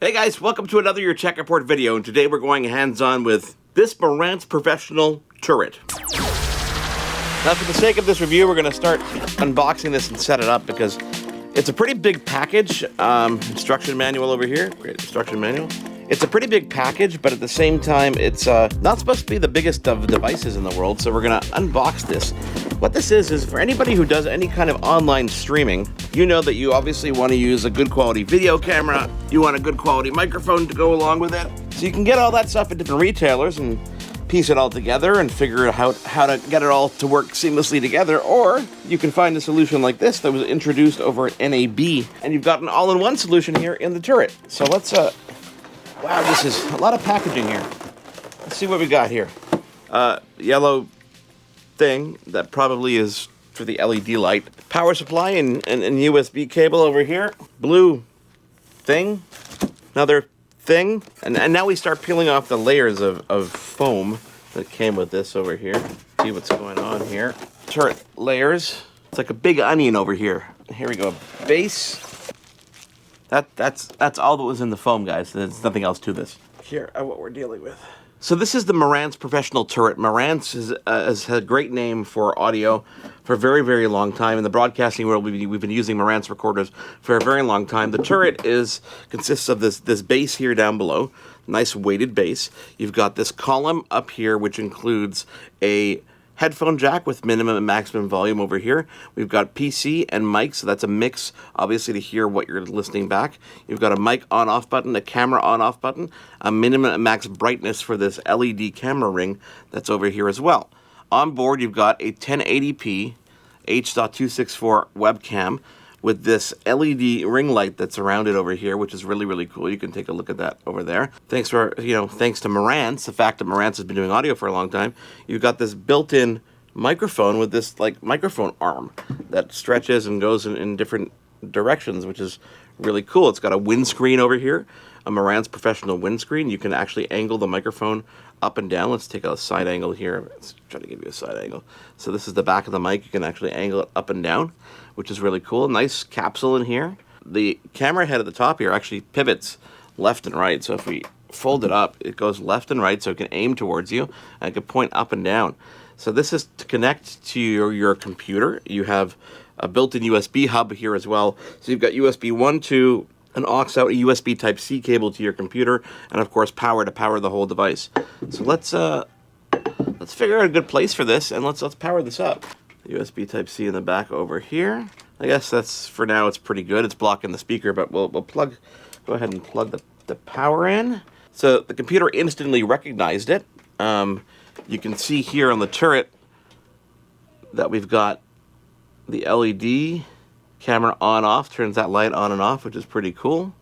Hey guys, welcome to another YourTechReport video, and today we're going hands-on with this Marantz Professional Turret. Now for the sake of this review, we're going to start unboxing this and set it up because it's a pretty big package. Instruction manual over here, great instruction manual. It's a pretty big package, but at the same time, it's not supposed to be the biggest of devices in the world, so we're going to unbox this. What this is for anybody who does any kind of online streaming, you know that you obviously want to use a good quality video camera, you want a good quality microphone to go along with it. So you can get all that stuff at different retailers and piece it all together and figure out how to get it all to work seamlessly together, or you can find a solution like this that was introduced over at NAB, and you've got an all-in-one solution here in the turret. So let's, wow, this is a lot of packaging here. Let's see what we got here. Yellow thing that probably is for the LED light. Power supply and USB cable over here. Blue thing. Another thing. And now we start peeling off the layers of foam that came with this over here. See what's going on here. Turret layers. It's like a big onion over here. Here we go. Base. That's all that was in the foam, guys. There's nothing else to this. Here are what we're dealing with. So this is the Marantz Professional Turret. Marantz has had a great name for audio for a very, very long time. In the broadcasting world, we've been using Marantz recorders for a very long time. The turret consists of this base here down below, nice weighted base. You've got this column up here, which includes a headphone jack with minimum and maximum volume over here. We've got PC and mic, so that's a mix, obviously, to hear what you're listening back. You've got a mic on-off button, a camera on-off button, a minimum and max brightness for this LED camera ring that's over here as well. On board, you've got a 1080p H.264 webcam with this LED ring light that's around it over here, which is really, really cool. You can take a look at that over there. Thanks to Marantz, the fact that Marantz has been doing audio for a long time, you've got this built-in microphone with this like microphone arm that stretches and goes in different directions, which is really cool. It's got a windscreen over here, a Marantz Professional windscreen. You can actually angle the microphone up and down. Let's take a side angle here. Let's try to give you a side angle. So this is the back of the mic. You can actually angle it up and down, which is really cool. Nice capsule in here. The camera head at the top here actually pivots left and right. So if we fold it up, it goes left and right, so it can aim towards you, and it can point up and down. So this is to connect to your computer. You have a built-in USB hub here as well. So you've got USB 1, 2, an aux out, a USB Type-C cable to your computer, and of course power to power the whole device. So let's figure out a good place for this, and let's power this up. USB Type-C in the back over here. I guess that's, for now, it's pretty good. It's blocking the speaker, but we'll go ahead and plug the power in. So the computer instantly recognized it. You can see here on the turret that we've got the LED camera on-off, turns that light on and off, which is pretty cool.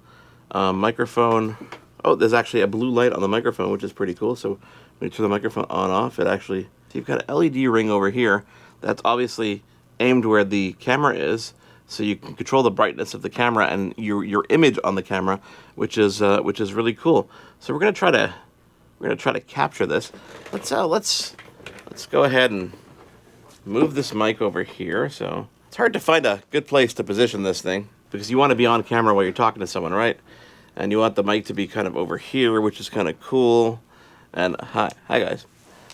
Microphone, oh, there's actually a blue light on the microphone, which is pretty cool. So when you turn the microphone on-off, it actually, so you've got an LED ring over here that's obviously aimed where the camera is, so you can control the brightness of the camera and your image on the camera, which is really cool. So we're gonna try to capture this. Let's go ahead and move this mic over here. So it's hard to find a good place to position this thing because you want to be on camera while you're talking to someone, right? And you want the mic to be kind of over here, which is kind of cool. And hi guys.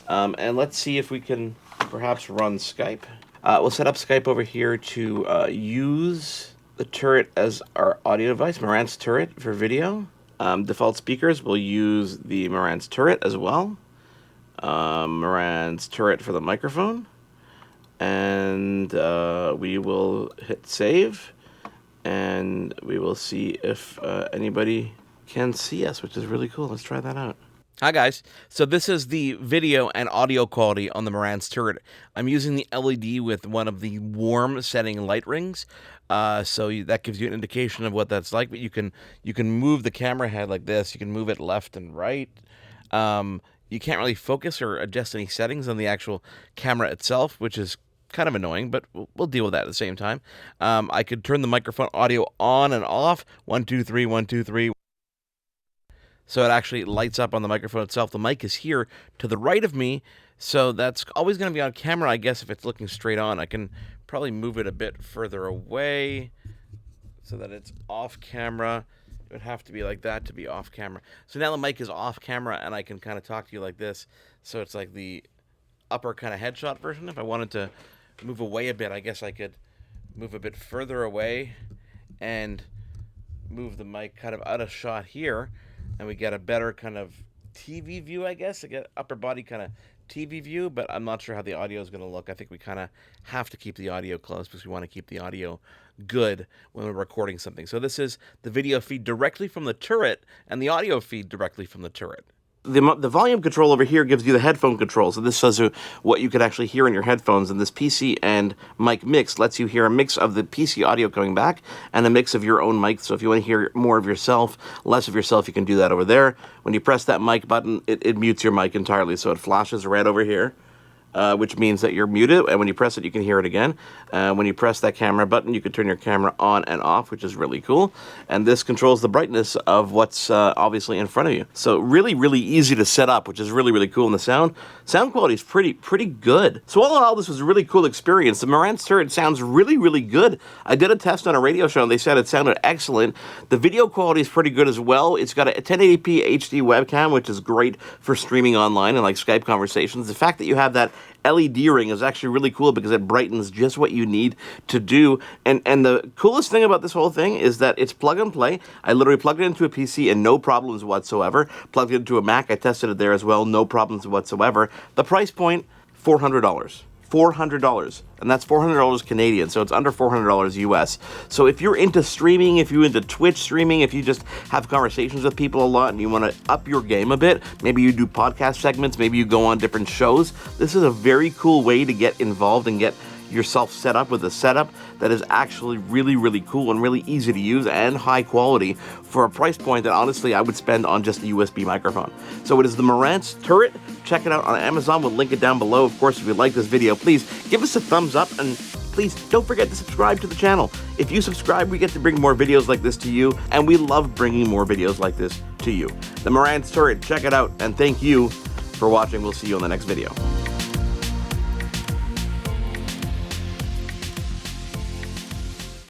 And let's see if we can perhaps run Skype. We'll set up Skype over here to use the turret as our audio device, Marantz Turret for video. Default speakers, we'll use the Marantz Turret as well. Marantz Turret for the microphone. And we will hit save. And we will see if anybody can see us, which is really cool. Let's try that out. Hi guys, so this is the video and audio quality on the Marantz Turret. I'm using the LED with one of the warm setting light rings, so that gives you an indication of what that's like. But you can move the camera head like this. You can move it left and right. You can't really focus or adjust any settings on the actual camera itself, which is kind of annoying, but we'll deal with that at the same time. I could turn the microphone audio on and off. 1, 2, 3, 1, 2, 3. So it actually lights up on the microphone itself. The mic is here to the right of me, so that's always going to be on camera, I guess, if it's looking straight on. I can probably move it a bit further away so that it's off camera. It would have to be like that to be off camera. So now the mic is off camera and I can kind of talk to you like this. So it's like the upper kind of headshot version. If I wanted to move away a bit, I guess I could move a bit further away and move the mic kind of out of shot here, and we get a better kind of TV view, I guess. I get upper body kind of TV view, but I'm not sure how the audio is going to look. I think we kind of have to keep the audio close because we want to keep the audio good when we're recording something. So this is the video feed directly from the turret and the audio feed directly from the turret. The volume control over here gives you the headphone control. So this says what you could actually hear in your headphones. And this PC and mic mix lets you hear a mix of the PC audio coming back and a mix of your own mic. So if you want to hear more of yourself, less of yourself, you can do that over there. When you press that mic button, it mutes your mic entirely. So it flashes red over here, which means that you're muted. And when you press it, you can hear it again. When you press that camera button, you can turn your camera on and off, which is really cool. And this controls the brightness of what's obviously in front of you. So really, really easy to set up, which is really, really cool. And the sound quality is pretty good. So all in all, this was a really cool experience. The Marantz Turret sounds really, really good. I did a test on a radio show, and they said it sounded excellent. The video quality is pretty good as well. It's got a 1080p HD webcam, which is great for streaming online and like Skype conversations. The fact that you have that LED ring is actually really cool because it brightens just what you need to do. And the coolest thing about this whole thing is that it's plug and play. I literally plugged it into a PC and no problems whatsoever. Plugged it into a Mac. I tested it there as well. No problems whatsoever. The price point, $400. $400, and that's $400 Canadian, so it's under $400 US. So if you're into streaming, if you're into Twitch streaming, if you just have conversations with people a lot and you want to up your game a bit, maybe you do podcast segments, maybe you go on different shows, this is a very cool way to get involved and get yourself set up with a setup that is actually really, really cool and really easy to use and high quality for a price point that honestly I would spend on just a USB microphone. So it is the Marantz Turret. Check it out on Amazon. We'll link it down below. Of course, if you like this video, please give us a thumbs up and please don't forget to subscribe to the channel. If you subscribe, we get to bring more videos like this to you, and we love bringing more videos like this to you. The Marantz Turret, check it out, and thank you for watching. We'll see you on the next video.